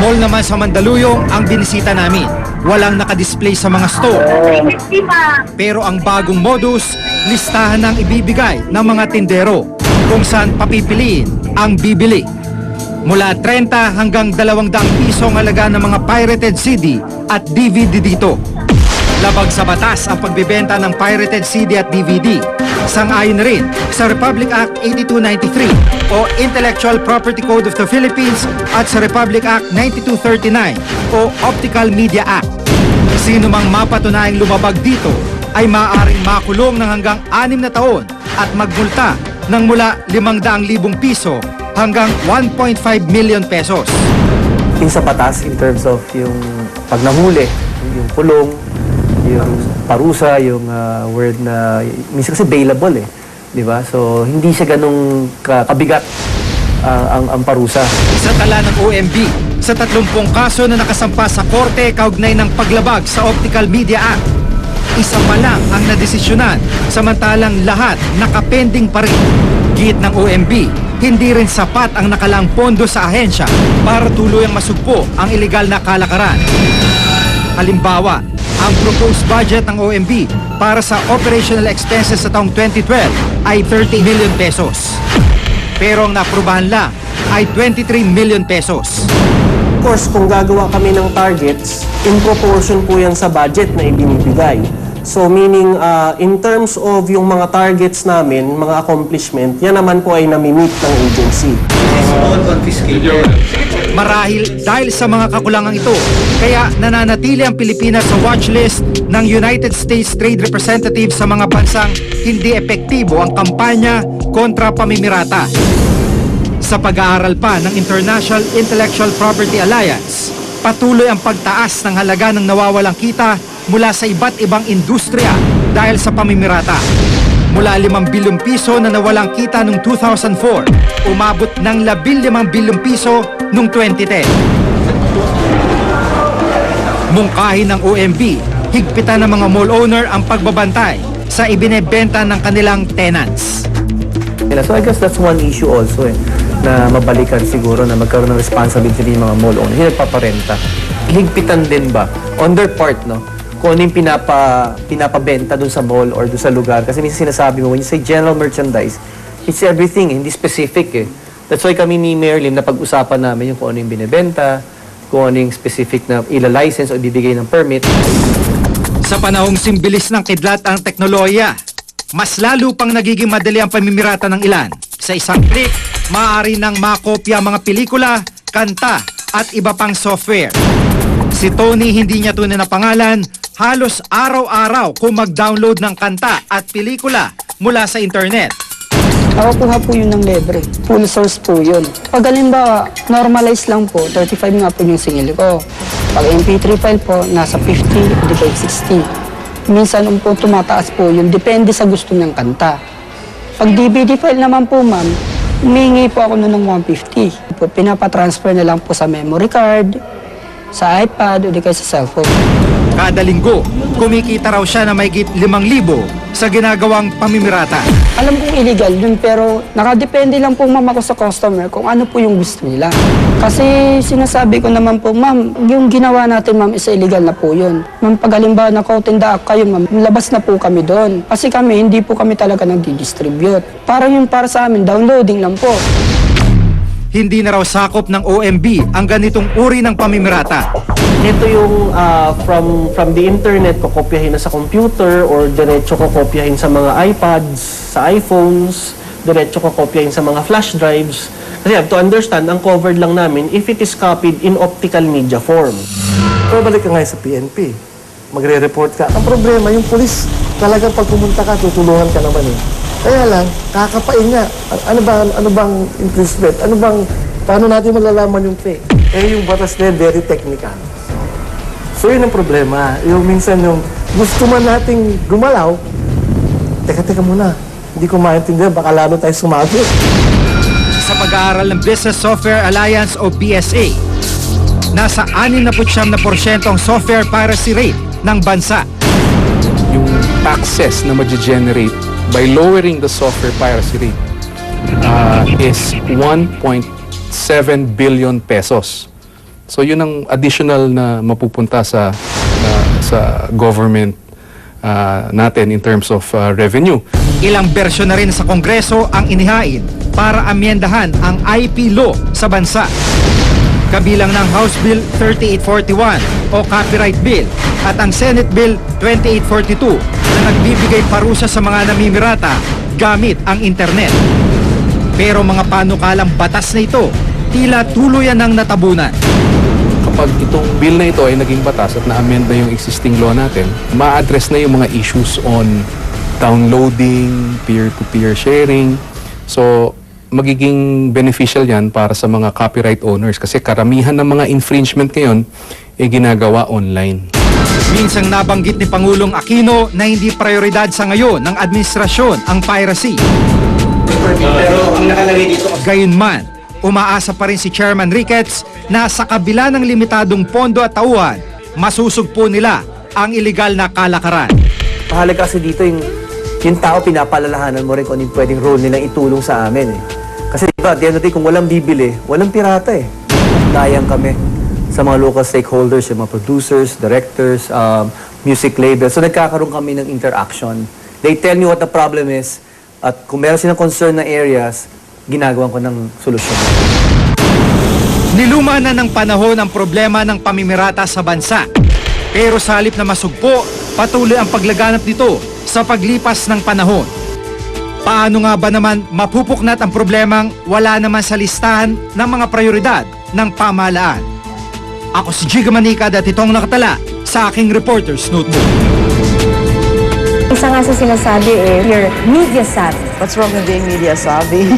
mall naman sa Mandaluyong ang binisita namin. Walang nakadisplay sa mga store. Pero ang bagong modus, listahan ng ibibigay ng mga tindero kung saan papipiliin ang bibili. Mula 30 hanggang 200 piso ang halaga ng mga pirated CD at DVD dito. Labag sa batas ang pagbibenta ng pirated CD at DVD. Sang-ayon na rin sa Republic Act 8293 o Intellectual Property Code of the Philippines at sa Republic Act 9239 o Optical Media Act. Sino mang mapatunayang lumabag dito ay maaaring makulong ng hanggang 6 na taon at magmulta ng mula 500,000 piso hanggang 1.5 million pesos. Yung sa batas in terms of yung pag nahuli, yung kulong, yung parusa, yung word na minsan kasi bailable eh, di ba? So hindi siya ganung kabigat ang parusa. Sa tala ng OMB, sa 30 kaso na nakasampa sa korte kaugnay ng paglabag sa Optical Media Act, isa pa lang ang nadesisyonan, samantalang lahat nakapending pa rin. Giit ng OMB, hindi rin sapat ang nakalaang pondo sa ahensya para tuluyang masugpo ang ilegal na kalakaran. Halimbawa, ang proposed budget ng OMB para sa operational expenses sa taong 2012 ay 30 million pesos. Pero ang naprubahan lang ay 23 million pesos. Of course, kung gagawa kami ng targets, in proportion po yan sa budget na ibinibigay. So meaning, in terms of yung mga targets namin, mga accomplishment, yan naman po ay nami-meet ng agency. Marahil dahil sa mga kakulangang ito, kaya nananatili ang Pilipinas sa watchlist ng United States Trade Representative sa mga bansang hindi epektibo ang kampanya kontra pamimirata. Sa pag-aaral pa ng International Intellectual Property Alliance, patuloy ang pagtaas ng halaga ng nawawalang kita mula sa iba't ibang industriya dahil sa pamimirata. Mula 5 bilyong piso na nawalang kita noong 2004, umabot ng 15 bilyong piso noong 2010. Mungkahin ng OMB, higpitan ng mga mall owner ang pagbabantay sa ibinebenta ng kanilang tenants. So I guess that's one issue also na mabalikan siguro na magkaroon ng responsibility ng mga mall owners. Yung nagpaparenta. Higpitan din ba? On their part, no? Kung ano yung pinapabenta dun sa mall or dun sa lugar. Kasi minsan sinasabi mo, when you say general merchandise, it's everything, hindi specific eh. That's why kami ni Mayor Lim na pag-usapan namin yung kung ano yung binibenta, kung ano yung specific na ila-license o bibigay ng permit. Sa panahong simbilis ng kidlat ang teknolohiya, mas lalo pang nagiging madali ang pamimirata ng ilan. Sa isang click, maaari nang makopya mga pelikula, kanta at iba pang software. Si Tony hindi niya tunay na pangalan, halos araw-araw kung mag-download ng kanta at pelikula mula sa internet. Nakukuha po yun ng libre. Full source po yun. Pag halimbawa, normalize lang po, 35 nga po yung singil ko. Pag MP3 file po, nasa 50, di ba 60. Minsan po tumataas po yun, depende sa gusto niyang kanta. Pag DVD file naman po ma'am, humingi po ako nun ng 150. Pinapatransfer na lang po sa memory card, sa iPad o di kaya sa cellphone. Kada linggo, kumikita raw siya na mahigit 5,000 sa ginagawang pamimirata. Alam kong illegal yun pero nakadepende lang po ma'am ako sa customer kung ano po yung gusto nila. Kasi sinasabi ko naman po ma'am, yung ginawa natin ma'am is illegal na po yun. Ma'am pag halimbawa na-caught-in-the-act kayo ma'am, labas na po kami doon. Kasi kami, hindi po kami talaga nag-distribute. Parang yung para sa amin, downloading lang po. Hindi na raw sakop ng OMB ang ganitong uri ng pamimirata. Ito yung from the internet, kokopyahin na sa computer or diretso kokopyahin sa mga iPads, sa iPhones, diretso kokopyahin sa mga flash drives. Kasi you have to understand, ang covered lang namin if it is copied in optical media form. Pero balik ka nga sa PNP. Magre-report ka. Ang problema, yung pulis, talagang pag pumunta ka, tutulungan ka naman eh. Kaya lang, kakapain nga. Ano bang imprisonment? Paano natin malalaman yung fake? Yung batas na very technical. So yun ang problema. Yung minsan yung gusto man nating gumalaw, teka muna, hindi ko maintindihan, baka lalo tayo sumagot. Sa pag-aaral ng Business Software Alliance o BSA, nasa 69% ang software piracy rate ng bansa. Yung taxes na ma-generate by lowering the software piracy rate is 1.7 billion pesos. So yun ang additional na mapupunta sa government natin in terms of revenue. Ilang bersyon na rin sa Kongreso ang inihain para amyendahan ang IP law sa bansa. Kabilang ng House Bill 3841 o Copyright Bill at ang Senate Bill 2842 na nagbibigay parusa sa mga namimirata gamit ang internet. Pero mga panukalang batas na ito, tila tuluyan ng natabunan. Kapag itong bill na ito ay naging batas at na-amend na yung existing law natin, ma-address na yung mga issues on downloading, peer-to-peer sharing. So, magiging beneficial yan para sa mga copyright owners kasi karamihan ng mga infringement ngayon ay ginagawa online. Minsang nabanggit ni Pangulong Aquino na hindi prioridad sa ngayon ng administrasyon ang piracy. Pero ang nakalagay dito, gayunman, umaasa pa rin si Chairman Ricketts na sa kabila ng limitadong pondo at tauhan, masusugpo nila ang iligal na kalakaran. Mahalaga kasi dito yung tao, pinapalalahanan mo rin kung ano yung pwedeng role nilang itulong sa amin eh. Kasi diba, at the end of the day, kung walang bibili, walang pirata eh. Dayang kami sa mga local stakeholders, yung mga producers, directors, music labels. So nagkakaroon kami ng interaction. They tell me what the problem is at kung meron silang concern na areas, ginagawa ko ng solusyon. Niluma na ng panahon ang problema ng pamimirata sa bansa. Pero sa halip na masugpo, patuloy ang paglaganap nito sa paglipas ng panahon. Paano nga ba naman mapupuknat ang problemang wala naman sa listahan ng mga prioridad ng pamahalaan? Ako si Jiga Manica at itong nakatala sa aking Reporter's Notebook. Isa nga sa sinasabi you're media savvy. What's wrong with being media savvy?